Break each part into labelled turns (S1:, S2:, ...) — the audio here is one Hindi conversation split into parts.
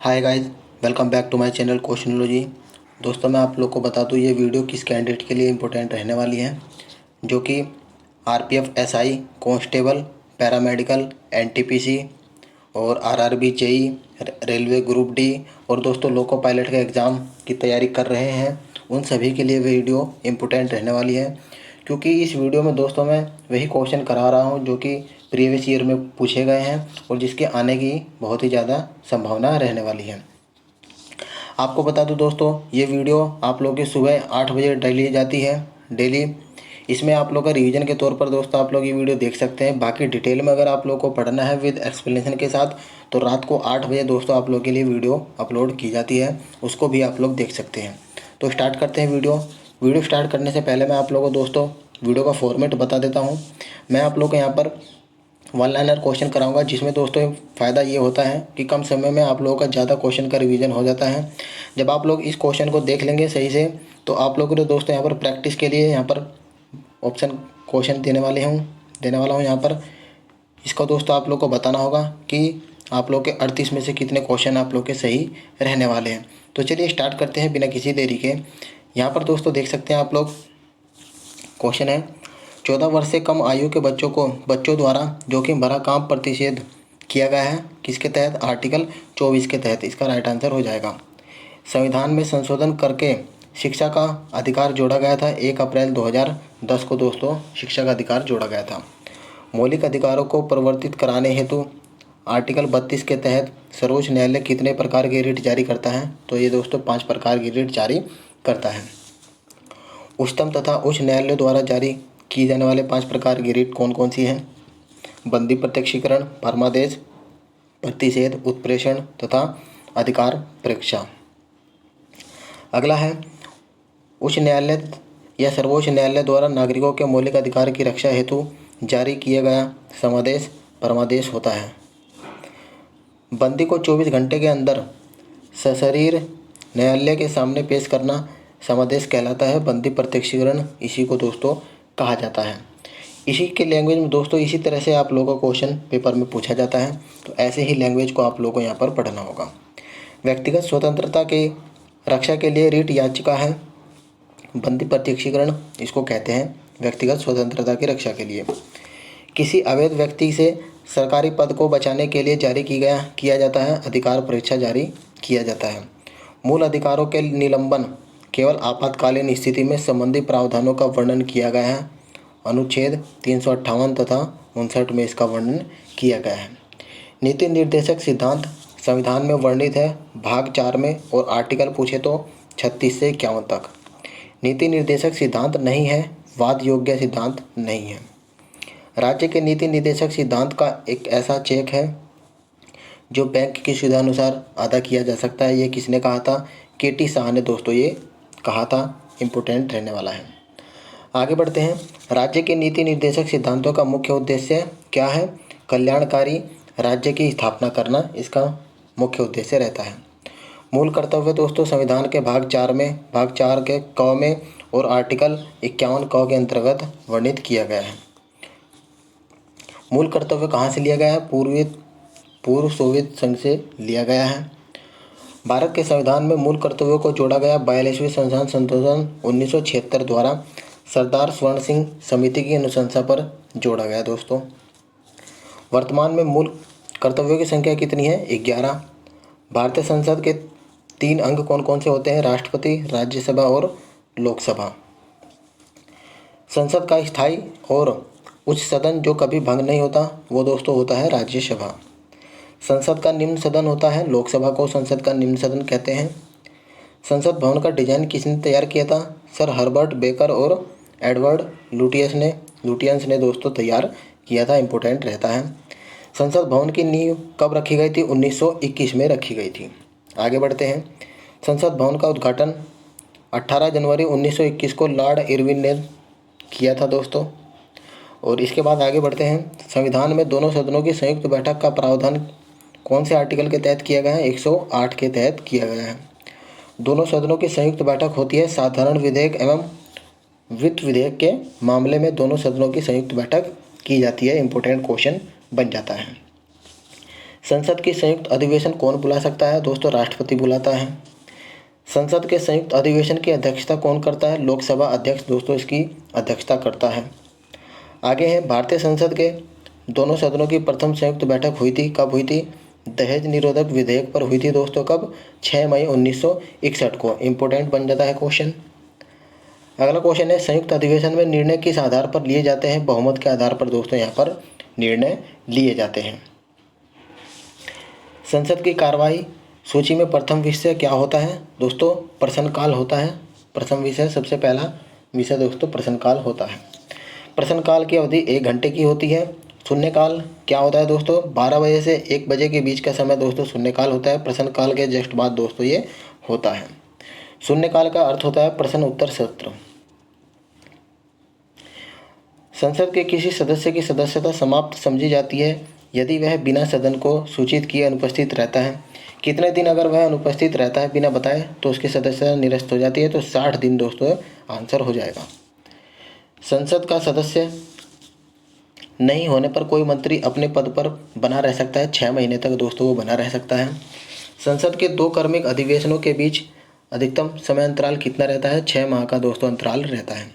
S1: Hi guys, welcome back to my channel questionology. दोस्तों, मैं आप लोग को बता दूं ये वीडियो किस कैंडिडेट के लिए इम्पोर्टेंट रहने वाली है, जो कि RPF SI constable, paramedical, NTPC और RRB JE, railway group D और दोस्तों लोको पायलट के एग्ज़ाम की तैयारी कर रहे हैं। उन सभी के लिए वीडियो इम्पोर्टेंट रहने वाली है, क्योंकि इस वीडियो में दोस्तों मैं वही क्वेश्चन करा रहा हूं जो कि प्रीवियस ईयर में पूछे गए हैं और जिसके आने की बहुत ही ज़्यादा संभावना रहने वाली है। आपको बता दूं दोस्तों, ये वीडियो आप लोगों की सुबह 8 बजे डाली जाती है डेली। इसमें आप लोग का रिवीजन के तौर पर दोस्तों आप लोग ये वीडियो देख सकते हैं। बाकी डिटेल में अगर आप लोग को पढ़ना है विद एक्सप्लेनेशन के साथ, तो रात को 8 बजे दोस्तों आप लोग के लिए वीडियो अपलोड की जाती है, उसको भी आप लोग देख सकते हैं। तो स्टार्ट करते हैं वीडियो स्टार्ट करने से पहले मैं आप लोगों को दोस्तों वीडियो का फॉर्मेट बता देता हूँ। मैं आप लोग को यहाँ पर वन लाइनर क्वेश्चन कराऊंगा, जिसमें दोस्तों फ़ायदा ये होता है कि कम समय में आप लोगों का ज़्यादा क्वेश्चन का रिवीजन हो जाता है। जब आप लोग इस क्वेश्चन को देख लेंगे सही से, तो आप लोगों को दोस्तों यहाँ पर प्रैक्टिस के लिए यहाँ पर ऑप्शन क्वेश्चन देने वाला हूँ यहाँ पर। इसका दोस्तों आप लोग को बताना होगा कि आप लोग के 38 में से कितने क्वेश्चन आप लोग के सही रहने वाले हैं। तो चलिए स्टार्ट करते हैं बिना किसी देरी के। यहाँ पर दोस्तों देख सकते हैं आप लोग, क्वेश्चन है 14 वर्ष से कम आयु के बच्चों द्वारा जोखिम भरा काम प्रतिषेध किया गया है किसके तहत? आर्टिकल 24 के तहत। इसका राइट आंसर हो जाएगा। संविधान में संशोधन करके शिक्षा का अधिकार जोड़ा गया था। 1 अप्रैल 2010 को दोस्तों शिक्षा का अधिकार जोड़ा गया था। मौलिक अधिकारों को परिवर्तित कराने हेतु आर्टिकल 32 के तहत सर्वोच्च न्यायालय कितने प्रकार की रिट जारी करता है? तो ये दोस्तों 5 प्रकार की रिट जारी करता है। उच्चतम तथा उच्च न्यायालय द्वारा जारी की जाने वाले 5 प्रकार की रिट कौन कौन सी हैं? बंदी प्रत्यक्षीकरण, परमादेश, प्रतिषेध, उत्प्रेषण तथा अधिकार परीक्षा। अगला है उच्च न्यायालय या सर्वोच्च न्यायालय द्वारा नागरिकों के मौलिक अधिकार की रक्षा हेतु जारी किया गया समादेश परमादेश होता है। बंदी को 24 घंटे के अंदर सशरीर न्यायालय के सामने पेश करना समादेश कहलाता है। बंदी प्रत्यक्षीकरण इसी को दोस्तों कहा जाता है। इसी के लैंग्वेज में दोस्तों इसी तरह से आप लोगों को क्वेश्चन पेपर में पूछा जाता है, तो ऐसे ही लैंग्वेज को आप लोगों को यहाँ पर पढ़ना होगा। व्यक्तिगत स्वतंत्रता के रक्षा के लिए रिट याचिका है बंदी प्रत्यक्षीकरण, इसको कहते हैं व्यक्तिगत स्वतंत्रता की रक्षा के लिए। किसी अवैध व्यक्ति से सरकारी पद को बचाने के लिए जारी किया जाता है अधिकार परीक्षा जारी किया जाता है। मूल अधिकारों के निलंबन केवल आपातकालीन स्थिति में संबंधी प्रावधानों का वर्णन किया गया है। अनुच्छेद 358 तथा 59 में इसका वर्णन किया गया है। नीति निर्देशक सिद्धांत संविधान में वर्णित है भाग 4 में, और आर्टिकल पूछे तो 36 से 51 तक। नीति निर्देशक सिद्धांत नहीं है, वाद योग्य सिद्धांत नहीं है। राज्य के नीति निर्देशक सिद्धांत का एक ऐसा चेक है जो बैंक की सुविधा अनुसार अदा किया जा सकता है। ये किसने कहा था? केटी शाह ने दोस्तों ये कहा था। इम्पोर्टेंट रहने वाला है। आगे बढ़ते हैं। राज्य के नीति निर्देशक सिद्धांतों का मुख्य उद्देश्य क्या है? कल्याणकारी राज्य की स्थापना करना इसका मुख्य उद्देश्य रहता है। मूल कर्तव्य दोस्तों संविधान के भाग 4 के क में और आर्टिकल 51 क के अंतर्गत वर्णित किया गया है। मूल कर्तव्य कहाँ से लिया गया है? पूर्व सोवियत संघ से लिया गया है। भारत के संविधान में मूल कर्तव्यों को जोड़ा गया 42वें संविधान संशोधन 1976 द्वारा सरदार स्वर्ण सिंह समिति की अनुशंसा पर जोड़ा गया दोस्तों। वर्तमान में मूल कर्तव्यों की संख्या कितनी है? 11। भारतीय संसद के 3 अंग कौन कौन से होते हैं? राष्ट्रपति, राज्यसभा और लोकसभा। संसद का स्थायी और उच्च सदन जो कभी भंग नहीं होता वो दोस्तों होता है राज्यसभा। संसद का निम्न सदन होता है लोकसभा को संसद का निम्न सदन कहते हैं। संसद भवन का डिजाइन किसने तैयार किया था? सर हर्बर्ट बेकर और एडवर्ड लुटियंस ने दोस्तों तैयार किया था। इम्पोर्टेंट रहता है। संसद भवन की नींव कब रखी गई थी? 1921 में रखी गई थी। आगे बढ़ते हैं। संसद भवन का उद्घाटन 18 जनवरी 1921 को लॉर्ड इरविन ने किया था दोस्तों। और इसके बाद आगे बढ़ते हैं। संविधान में दोनों सदनों की संयुक्त बैठक का प्रावधान कौन से आर्टिकल के तहत किया गया है? 108 के तहत किया गया है। दोनों सदनों की संयुक्त बैठक होती है साधारण विधेयक एवं वित्त विधेयक के मामले में दोनों सदनों की संयुक्त बैठक की जाती है। इम्पोर्टेंट क्वेश्चन बन जाता है। संसद की संयुक्त अधिवेशन कौन बुला सकता है? दोस्तों राष्ट्रपति बुलाता है। संसद के संयुक्त अधिवेशन की अध्यक्षता कौन करता है? लोकसभा अध्यक्ष दोस्तों इसकी अध्यक्षता करता है। आगे है, भारतीय संसद के दोनों सदनों की प्रथम संयुक्त बैठक हुई थी, कब हुई थी? दहेज निरोधक विधेयक पर हुई थी दोस्तों, कब? 6 मई 1961 को। इंपॉर्टेंट बन जाता है क्वेश्चन। अगला क्वेश्चन है, संयुक्त अधिवेशन में निर्णय किस आधार पर लिए जाते हैं? बहुमत के आधार पर दोस्तों यहाँ पर निर्णय लिए जाते हैं। संसद की कार्यवाही सूची में प्रथम विषय क्या होता है? दोस्तों प्रश्नकाल होता है। प्रथम विषय, सबसे पहला विषय दोस्तों प्रश्नकाल होता है। प्रश्नकाल की अवधि 1 घंटे की होती है। शून्यकाल क्या होता है दोस्तों? 12 बजे से 1 बजे के बीच का समय दोस्तों शून्यकाल होता है। प्रश्नकाल के जस्ट बाद दोस्तों ये होता है। शून्यकाल का अर्थ होता है प्रश्न उत्तर सत्र। संसद के किसी सदस्य की सदस्यता समाप्त समझी जाती है यदि वह बिना सदन को सूचित किए अनुपस्थित रहता है। कितने दिन अगर वह अनुपस्थित रहता है बिना बताए तो उसकी सदस्यता निरस्त हो जाती है? तो 60 दिन दोस्तों आंसर हो जाएगा। संसद का सदस्य नहीं होने पर कोई मंत्री अपने पद पर बना रह सकता है 6 महीने तक दोस्तों वो बना रह सकता है। संसद के 2 क्रमिक अधिवेशनों के बीच अधिकतम समय अंतराल कितना रहता है? 6 माह का दोस्तों अंतराल रहता है।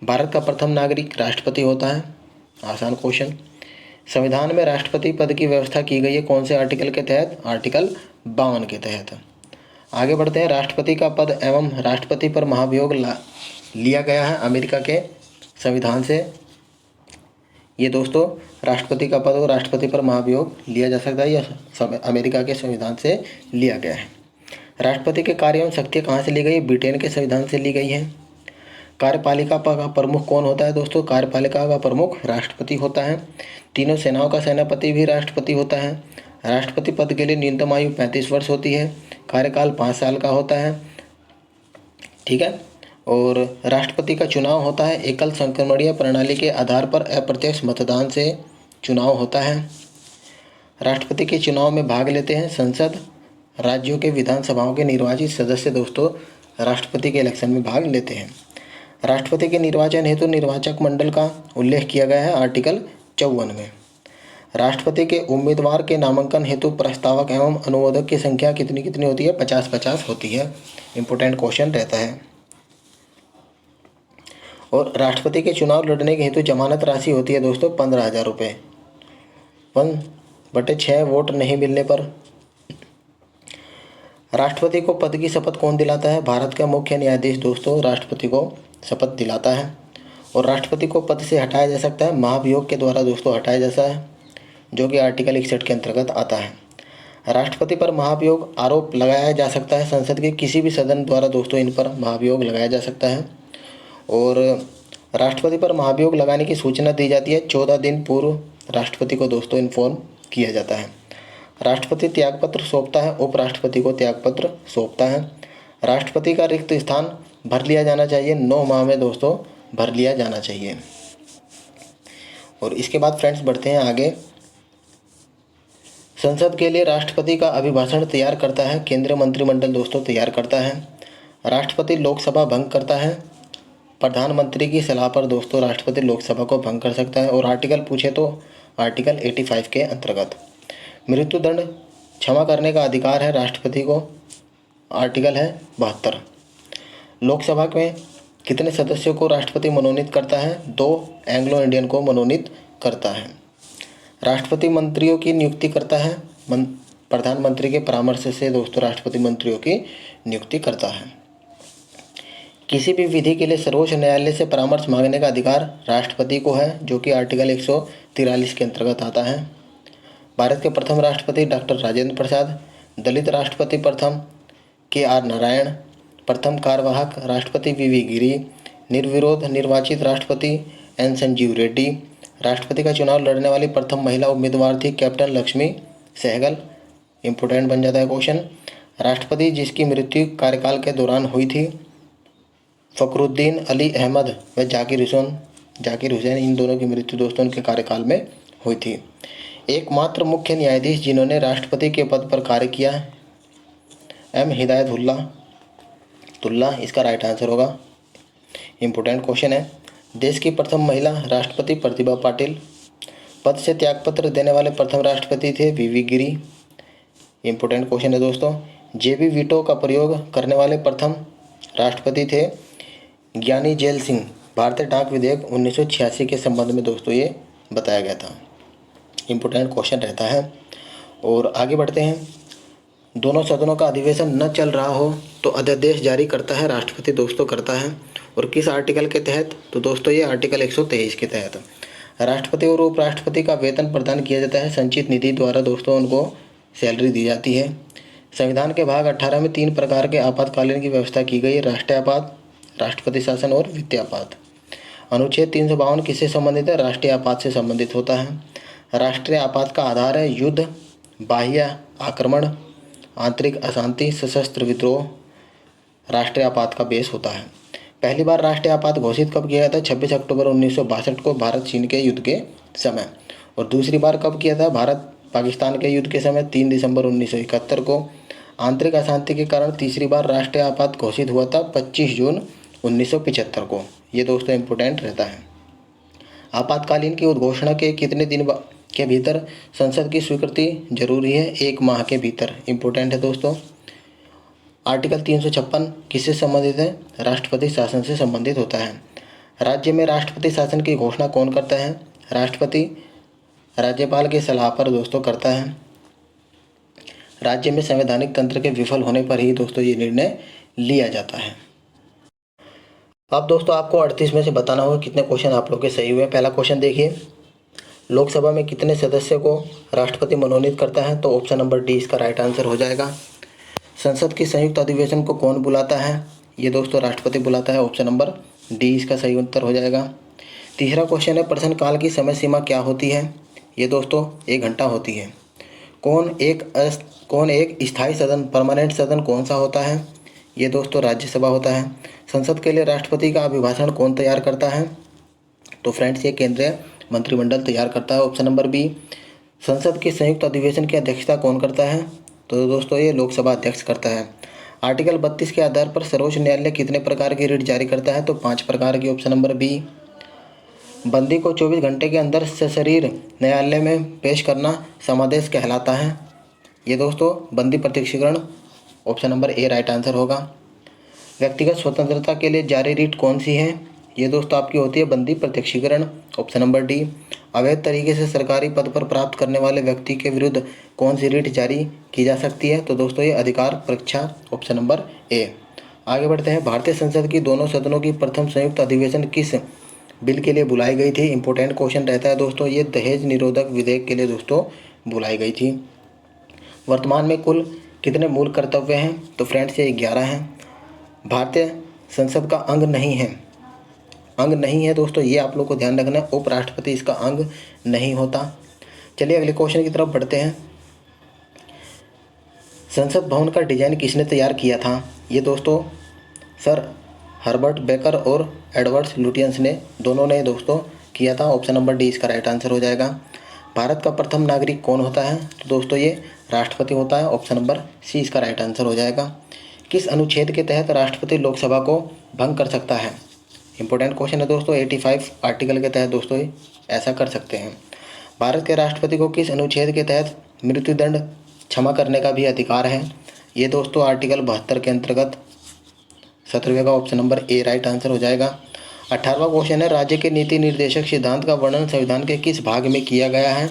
S1: भारत का प्रथम नागरिक राष्ट्रपति होता है। आसान क्वेश्चन। संविधान में राष्ट्रपति पद की व्यवस्था की गई है कौन से आर्टिकल के तहत? आर्टिकल 52 के तहत। आगे बढ़ते हैं, राष्ट्रपति का पद एवं राष्ट्रपति पर महाभियोग लिया गया है अमेरिका के संविधान से। ये दोस्तों राष्ट्रपति का पद और राष्ट्रपति पर महाभियोग लिया जा सकता है, यह अमेरिका के संविधान से लिया गया है। राष्ट्रपति के कार्य एवं शक्तियाँ कहाँ से ली गई? ब्रिटेन के संविधान से ली गई है। कार्यपालिका का प्रमुख कौन होता है दोस्तों? कार्यपालिका का प्रमुख राष्ट्रपति होता है। तीनों सेनाओं का सेनापति भी राष्ट्रपति होता है। राष्ट्रपति पद के लिए न्यूनतम आयु 35 वर्ष होती है। कार्यकाल 5 साल का होता है, ठीक है। और राष्ट्रपति का चुनाव होता है एकल संक्रमणीय प्रणाली के आधार पर अप्रत्यक्ष मतदान से चुनाव होता है। राष्ट्रपति के चुनाव में भाग लेते हैं संसद राज्यों के विधानसभाओं के निर्वाचित सदस्य दोस्तों राष्ट्रपति के इलेक्शन में भाग लेते हैं। राष्ट्रपति के निर्वाचन हेतु निर्वाचक मंडल का उल्लेख किया गया है आर्टिकल 54 में। राष्ट्रपति के उम्मीदवार के नामांकन हेतु प्रस्तावक एवं अनुमोदक की संख्या कितनी कितनी होती है? 50-50 होती है। इंपॉर्टेंट क्वेश्चन रहता है। और राष्ट्रपति के चुनाव लड़ने के हेतु जमानत राशि होती है दोस्तों 15,000 रुपये। 1/6 वोट नहीं मिलने पर। राष्ट्रपति को पद की शपथ कौन दिलाता है? भारत का मुख्य न्यायाधीश दोस्तों राष्ट्रपति को शपथ दिलाता है। और राष्ट्रपति को पद से हटाया जा सकता है महाभियोग के द्वारा दोस्तों हटाया जाता है, जो कि आर्टिकल 61 के अंतर्गत आता है। राष्ट्रपति पर महाभियोग आरोप लगाया जा सकता है संसद के किसी भी सदन द्वारा दोस्तों इन पर महाभियोग लगाया जा सकता है। और राष्ट्रपति पर महाभियोग लगाने की सूचना दी जाती है 14 दिन पूर्व राष्ट्रपति को दोस्तों इन्फॉर्म किया जाता है। राष्ट्रपति त्यागपत्र सौंपता है, उपराष्ट्रपति को त्यागपत्र सौंपता है। राष्ट्रपति का रिक्त स्थान भर लिया जाना चाहिए 9 माह में दोस्तों भर लिया जाना चाहिए। और इसके बाद फ्रेंड्स बढ़ते हैं आगे। संसद के लिए राष्ट्रपति का अभिभाषण तैयार करता है केंद्रीय मंत्रिमंडल दोस्तों तैयार करता है। राष्ट्रपति लोकसभा भंग करता है प्रधानमंत्री की सलाह पर दोस्तों राष्ट्रपति लोकसभा को भंग कर सकता है। और आर्टिकल पूछे तो आर्टिकल 85 के अंतर्गत। मृत्युदंड क्षमा करने का अधिकार है राष्ट्रपति को, आर्टिकल है 72। लोकसभा में कितने सदस्यों को राष्ट्रपति मनोनीत करता है? 2 एंग्लो इंडियन को मनोनीत करता है। राष्ट्रपति मंत्रियों की नियुक्ति करता है प्रधानमंत्री के परामर्श से दोस्तों राष्ट्रपति मंत्रियों की नियुक्ति करता है। किसी भी विधि के लिए सर्वोच्च न्यायालय से परामर्श मांगने का अधिकार राष्ट्रपति को है, जो कि आर्टिकल 143 के अंतर्गत आता है। भारत के प्रथम राष्ट्रपति डॉक्टर राजेंद्र प्रसाद, दलित राष्ट्रपति प्रथम KR नारायण, प्रथम कार्यवाहक राष्ट्रपति VV गिरी, निर्विरोध निर्वाचित राष्ट्रपति N संजीव रेड्डी। राष्ट्रपति का चुनाव लड़ने वाली प्रथम महिला उम्मीदवार थी कैप्टन लक्ष्मी सहगल। इंपोर्टेंट बन जाता है क्वेश्चन। राष्ट्रपति जिसकी मृत्यु कार्यकाल के दौरान हुई थी फखरुद्दीन अली अहमद व जाकिर हुसैन, इन दोनों की मृत्यु दोस्तों उनके कार्यकाल में हुई थी। एकमात्र मुख्य न्यायाधीश जिन्होंने राष्ट्रपति के पद पर कार्य किया M हिदायतुल्लाह, इसका राइट आंसर होगा। इंपोर्टेंट क्वेश्चन है। देश की प्रथम महिला राष्ट्रपति प्रतिभा पाटिल। पद से त्यागपत्र देने वाले प्रथम राष्ट्रपति थे वीवी गिरी। इंपॉर्टेंट क्वेश्चन है दोस्तों। जेबी वीटो का प्रयोग करने वाले प्रथम राष्ट्रपति थे ज्ञानी जेल सिंह। भारतीय डाक विधेयक 1986 के संबंध में दोस्तों ये बताया गया था। इंपॉर्टेंट क्वेश्चन रहता है। और आगे बढ़ते हैं। दोनों सदनों का अधिवेशन न चल रहा हो तो अध्यादेश जारी करता है राष्ट्रपति दोस्तों करता है। और किस आर्टिकल के तहत? तो दोस्तों ये आर्टिकल 123 के तहत। राष्ट्रपति और उपराष्ट्रपति का वेतन प्रदान किया जाता है संचित निधि द्वारा दोस्तों, उनको सैलरी दी जाती है। संविधान के भाग 18 में 3 प्रकार के आपातकालीन की व्यवस्था की गई है, राष्ट्रीय आपात, राष्ट्रपति शासन और वित्तीय आपात। अनुच्छेद 352 किससे संबंधित है? राष्ट्रीय आपात से संबंधित होता है। राष्ट्रीय आपात का आधार है युद्ध, बाह्य आक्रमण, आंतरिक अशांति, सशस्त्र विद्रोह। राष्ट्रीय आपात का बेस होता है। पहली बार राष्ट्रीय आपात घोषित कब किया गया था? 26 अक्टूबर 1962 को भारत चीन के युद्ध के समय। और दूसरी बार कब किया था? भारत पाकिस्तान के युद्ध के समय 3 दिसंबर 1971 को। आंतरिक अशांति के कारण तीसरी बार राष्ट्रीय आपात घोषित हुआ था 25 जून 1975 को। ये दोस्तों इम्पोर्टेंट रहता है। आपातकालीन की उद्घोषणा के कितने दिन के भीतर संसद की स्वीकृति जरूरी है? 1 माह के भीतर। इम्पोर्टेंट है दोस्तों। आर्टिकल 356 किससे संबंधित है? राष्ट्रपति शासन से संबंधित होता है। राज्य में राष्ट्रपति शासन की घोषणा कौन करता है? राष्ट्रपति राज्यपाल की सलाह पर दोस्तों करता है। राज्य में संवैधानिक तंत्र के विफल होने पर ही दोस्तों ये निर्णय लिया जाता है। अब दोस्तों आपको 38 में से बताना होगा कितने क्वेश्चन आप लोग के सही हुए। पहला क्वेश्चन देखिए, लोकसभा में कितने सदस्य को राष्ट्रपति मनोनीत करता है? तो ऑप्शन नंबर डी इसका राइट आंसर हो जाएगा। संसद के संयुक्त अधिवेशन को कौन बुलाता है? ये दोस्तों राष्ट्रपति बुलाता है। ऑप्शन नंबर डी इसका सही उत्तर हो जाएगा। तीसरा क्वेश्चन है, प्रश्नकाल की समय सीमा क्या होती है? ये दोस्तों 1 घंटा होती है। कौन एक स्थायी सदन, परमानेंट सदन कौन सा होता है? ये दोस्तों राज्यसभा होता है। संसद के लिए राष्ट्रपति का अभिभाषण कौन तैयार करता है? तो फ्रेंड्स ये केंद्रीय मंत्रिमंडल तैयार करता है। Option number B. संसद के संयुक्त अधिवेशन की अध्यक्षता कौन करता है? तो दोस्तों ये लोकसभा अध्यक्ष करता है। आर्टिकल 32 के आधार पर सर्वोच्च न्यायालय कितने प्रकार की रिट जारी करता है? तो 5 प्रकार की। Option number B. बंदी को 24 घंटे के अंदर सशरीर न्यायालय में पेश करना समादेश कहलाता है। ये दोस्तों बंदी प्रत्यक्षीकरण। Option number A right answer होगा। व्यक्तिगत स्वतंत्रता के लिए जारी रिट कौन सी है? ये दोस्तों आपकी होती है बंदी प्रत्यक्षीकरण। Option number D. अवैध तरीके से सरकारी पद पर प्राप्त करने वाले व्यक्ति के विरुद्ध कौन सी रिट जारी की जा सकती है? तो दोस्तों ये अधिकार परीक्षा। ऑप्शन नंबर ए। आगे बढ़ते हैं। भारतीय संसद की दोनों सदनों की प्रथम संयुक्त अधिवेशन किस बिल के लिए बुलाई गई थी? इंपॉर्टेंट क्वेश्चन रहता है दोस्तों। ये दहेज निरोधक विधेयक के लिए दोस्तों बुलाई गई थी। वर्तमान में कुल कितने मूल कर्तव्य हैं? तो फ्रेंड्स ये 11 हैं। भारतीय संसद का अंग नहीं है दोस्तों, ये आप लोग को ध्यान रखना है। उपराष्ट्रपति इसका अंग नहीं होता। चलिए अगले क्वेश्चन की तरफ बढ़ते हैं। संसद भवन का डिजाइन किसने तैयार किया था? ये दोस्तों सर हर्बर्ट बेकर और एडवर्ड लुटियंस ने, दोनों ने दोस्तों किया था। ऑप्शन नंबर डी इसका राइट आंसर हो जाएगा। भारत का प्रथम नागरिक कौन होता है? तो दोस्तों ये राष्ट्रपति होता है। ऑप्शन नंबर सी इसका राइट आंसर हो जाएगा। किस अनुच्छेद के तहत राष्ट्रपति लोकसभा को भंग कर सकता है? इंपॉर्टेंट क्वेश्चन है दोस्तों। 85 आर्टिकल के तहत दोस्तों ऐसा कर सकते हैं। भारत के राष्ट्रपति को किस अनुच्छेद के तहत मृत्युदंड क्षमा करने का भी अधिकार है? ये दोस्तों आर्टिकल 72 के अंतर्गत 17वें का option number A right answer हो जाएगा। 18वां क्वेश्चन है, राज्य के नीति निर्देशक सिद्धांत का वर्णन संविधान के किस भाग में किया गया है?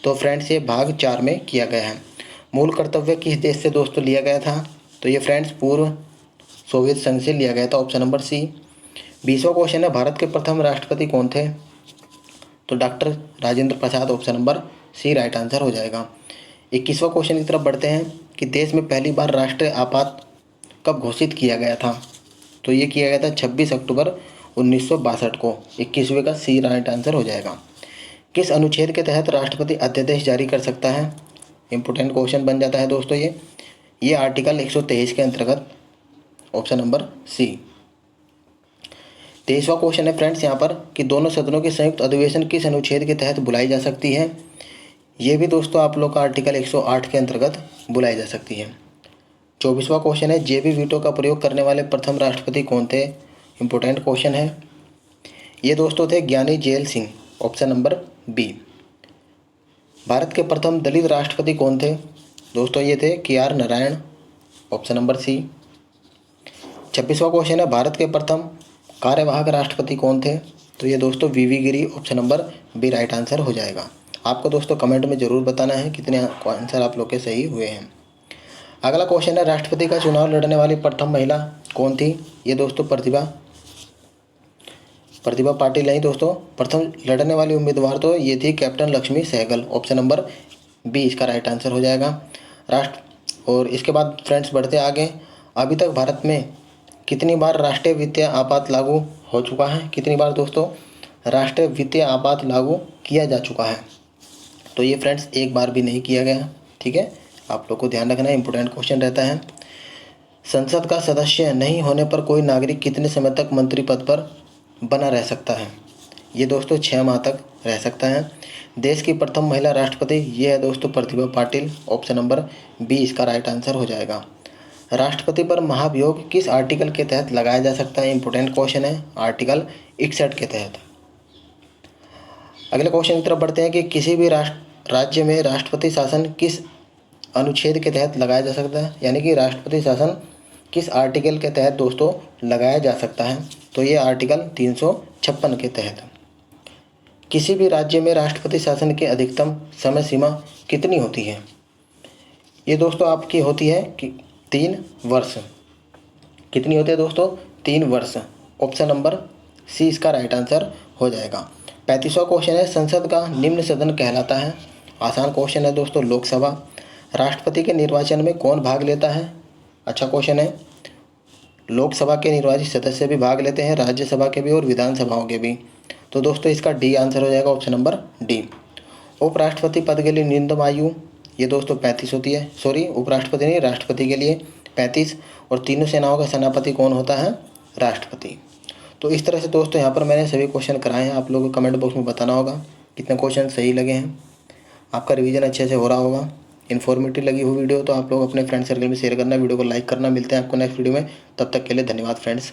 S1: तो फ्रेंड्स ये भाग 4 में किया गया है। मूल कर्तव्य किस देश से दोस्तों लिया गया था? तो ये फ्रेंड्स पूर्व सोवियत संघ से लिया गया था। Option number C. 20वां क्वेश्चन है, भारत के प्रथम राष्ट्रपति कौन थे? तो doctor Rajendra Prasad. Option number C right answer हो जाएगा। 21वां क्वेश्चन की तरफ बढ़ते हैं कि देश में पहली बार राष्ट्रीय आपात कब घोषित किया गया था? तो ये किया गया था 26 अक्टूबर 1962 को। 21वें का सी राइट आंसर हो जाएगा। किस अनुच्छेद के तहत राष्ट्रपति अध्यादेश जारी कर सकता है? इंपॉर्टेंट क्वेश्चन बन जाता है दोस्तों ये आर्टिकल 123 के अंतर्गत। Option number C. 23वां क्वेश्चन है फ्रेंड्स यहाँ पर कि दोनों सदनों के संयुक्त अधिवेशन किस अनुच्छेद के तहत बुलाई जा सकती है? ये भी दोस्तों आप लोग का आर्टिकल 108 के अंतर्गत बुलाई जा सकती है। 24वां क्वेश्चन है, जेबी वीटो का प्रयोग करने वाले प्रथम राष्ट्रपति कौन थे? इंपॉर्टेंट क्वेश्चन है। ये दोस्तों थे Giani Zail Singh. Option number B. भारत के प्रथम दलित राष्ट्रपति कौन थे? दोस्तों ये थे KR Narayan, option number C. 26वां क्वेश्चन है, भारत के प्रथम कार्यवाहक राष्ट्रपति कौन थे? तो ये दोस्तों VV Giri, option number B right answer हो जाएगा। आपको दोस्तों कमेंट में ज़रूर बताना है कितने आंसर आप लोग के सही हुए हैं। अगला क्वेश्चन है, राष्ट्रपति का चुनाव लड़ने वाली प्रथम महिला कौन थी? ये दोस्तों प्रतिभा पाटिल नहीं दोस्तों, प्रथम लड़ने वाली उम्मीदवार तो ये थी captain Lakshmi Sahgal, option number B इसका राइट आंसर हो जाएगा। और इसके बाद फ्रेंड्स बढ़ते आगे। अभी तक भारत में कितनी बार राष्ट्रीय वित्तीय आपात लागू हो चुका है? कितनी बार दोस्तों राष्ट्रीय वित्तीय आपात लागू किया जा चुका है? तो ये फ्रेंड्स एक बार भी नहीं किया गया, ठीक है, आप लोग को ध्यान रखना है, इंपॉर्टेंट क्वेश्चन रहता है। संसद का सदस्य नहीं होने पर कोई नागरिक कितने समय तक मंत्री पद पर बना रह सकता है? ये दोस्तों 6 माह तक रह सकता है। देश की प्रथम महिला राष्ट्रपति ये है दोस्तों Pratibha Patil, option number B इसका राइट आंसर हो जाएगा। राष्ट्रपति पर महाभियोग किस आर्टिकल के तहत लगाया जा सकता है? इंपॉर्टेंट क्वेश्चन है, आर्टिकल 61 के तहत। अगले क्वेश्चन की तरफ बढ़ते हैं कि किसी भी राज्य में राष्ट्रपति शासन किस अनुच्छेद के तहत लगाया जा सकता है, यानी कि राष्ट्रपति शासन किस आर्टिकल के तहत दोस्तों लगाया जा सकता है? तो ये आर्टिकल 356 के तहत। किसी भी राज्य में राष्ट्रपति शासन की अधिकतम समय सीमा कितनी होती है? ये दोस्तों आपकी होती है कि 3 वर्ष। कितनी होती है दोस्तों? 3 वर्ष, ऑप्शन नंबर सी इसका राइट आंसर हो जाएगा। 35वां क्वेश्चन है, संसद का निम्न सदन कहलाता है? आसान क्वेश्चन है दोस्तों, लोकसभा। राष्ट्रपति के निर्वाचन में कौन भाग लेता है? अच्छा क्वेश्चन है। लोकसभा के निर्वाचित सदस्य भी भाग लेते हैं, राज्यसभा के भी और विधानसभाओं के भी। तो दोस्तों इसका डी आंसर हो जाएगा, ऑप्शन नंबर डी। उपराष्ट्रपति पद के लिए न्यूनतम आयु ये दोस्तों 35 होती है, सॉरी उपराष्ट्रपति नहीं, राष्ट्रपति के लिए 35। और तीनों सेनाओं का सेनापति कौन होता है? राष्ट्रपति। तो इस तरह से दोस्तों यहाँ पर मैंने सभी क्वेश्चन कराए हैं। आप लोगों को कमेंट बॉक्स में बताना होगा कितने क्वेश्चन सही लगे हैं। आपका रिवीजन अच्छे से हो रहा होगा। इन्फॉर्मेटिव लगी हुई वीडियो तो आप लोग अपने फ्रेंड सर्कल में शेयर करना, वीडियो को लाइक करना। मिलते हैं आपको नेक्स्ट वीडियो में, तब तक के लिए धन्यवाद फ्रेंड्स।